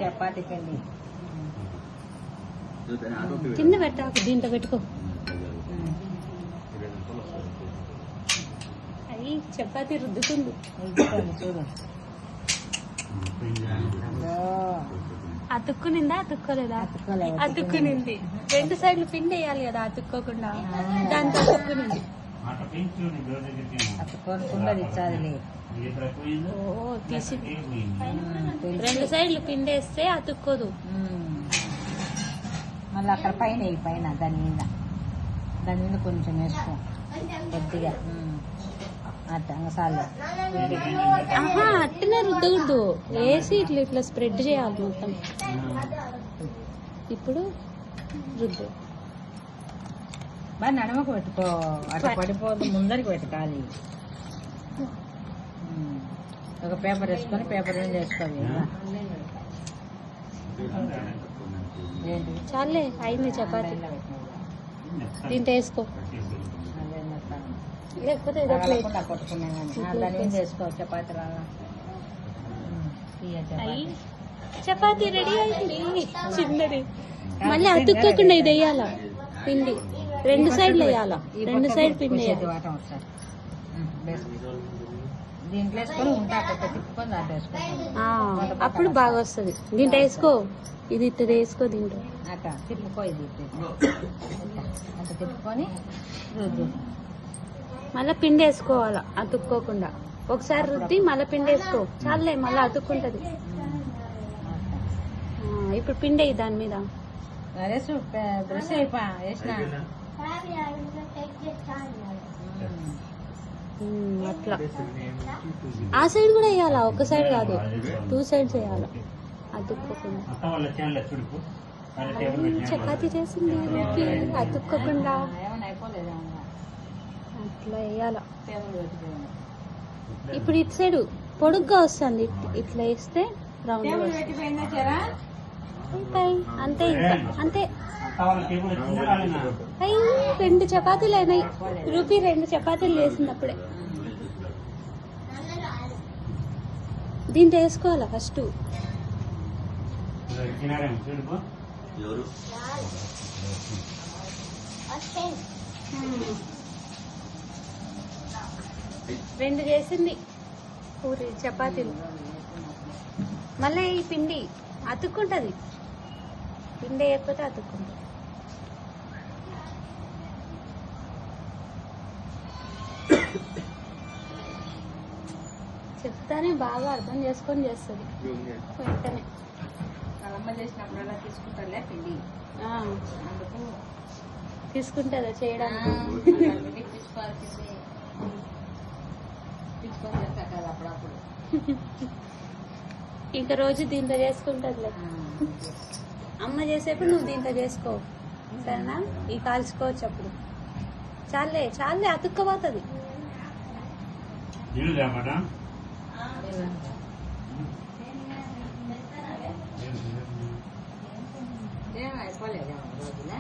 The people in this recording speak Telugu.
చపాతీ పిండి కింద పెట్టాకు, దీంట్లో పెట్టుకో. అయ్యి చపాతీ రుద్దుతుంది. చూడు అతుక్కునిందా అతుక్కోలేదా? అతుక్కునింది. రెండు సైడ్లు పిండి వేయాలి కదా అతుక్కోకుండా, దాంతో అతుక్కునింది. అతుక్కోకుండా ఇచ్చాది. ఓ తీసి రెండు సైడ్లు పిండి వేస్తే అతుక్కోదు. మళ్ళీ అక్కడ పైన పైన దాని మీద కొంచెం వేసుకో కొద్దిగా. చాలు. ఆహా అట్టనే రుద్దకూడదు, వేసి ఇట్లా ఇట్లా స్ప్రెడ్ చేయాలి మొత్తం. ఇప్పుడు రుద్దు. మరి నడమకు పెట్టుకో, అట్లా పడిపోదు. ముందరికి పెట్టుకోవాలి. ఒక పేపర్ వేసుకొని పేపర్ మీద వేసుకోవాలి. చాలే అయింది చపాతీ. దీంట్లో వేసుకో, లేకపోతే వేసుకో చపాతీ. చపాతీ రెడీ అయింది చిన్నది. మళ్ళీ అతుక్కోకుండా ఇది వేయాలా పిండి, రెండు సైడ్లు వేయాలా, రెండు సైడ్ పిండి వేయాలి. దీంట్లో వేసుకొని ఉంటా తిప్పుకొని దాంట్లో వేసుకో, అప్పుడు బాగా వస్తుంది. దీంట్లో వేసుకో, ఇది ఇట్లా వేసుకో, దీంట్లో అట్లా తిప్పుకో. ఇది అంత తిప్పుకొని మళ్ళీ పిండి వేసుకోవాలా అతుక్కోకుండా. ఒకసారి రుద్ది మళ్ళీ పిండి వేసుకో, చాలే మళ్ళీ అతుక్కుంటది. ఇప్పుడు పిండి వేయి దాని మీద. బ్రష్ వేసిన అట్లా. ఆ సైడ్ కూడా వేయాలా, ఒక సైడ్ కాదు, 2 సైడ్స్ వేయాలా అతుక్కోకుండా. చపాతీ చేసింది అతుక్కోకుండా అట్లా వేయాలా. ఇప్పుడు ఇటు సైడ్ పొడుగ్గా వస్తుంది, ఇట్లా వేస్తే రౌండ్ అంతే. ఇంకా అంతే. అయ్యి 2 చపాతీలు అయినాయి. రూపీ 2 చపాతీలు వేసింది అప్పుడే. దీంట్లో వేసుకోవాలా ఫస్ట్. రెండు చేసింది పూరి చపాతీలు. మళ్ళీ ఈ పిండి అతుక్కుంటది, పిండి వేయకపోతే అతుక్కుంటుంది. చెప్తానే బాగా అర్థం చేసుకొని చేస్తుంది వెంటనే. అమ్మ చేసినప్పుడు తీసుకుంటారులే పిండి, అందుకు తీసుకుంటుందా చేయడానికి. అప్పుడప్పుడు ఇంకా రోజు దీంతో చేసుకుంటదిలే. అమ్మ చేసేప్పుడు నువ్వు దీంతో చేసుకో, సరేనా? ఈ కాల్చుకోవచ్చు అప్పుడు. చాలే చాలే అతుక్కపోతుంది. అయిపోలేదు రోజులే.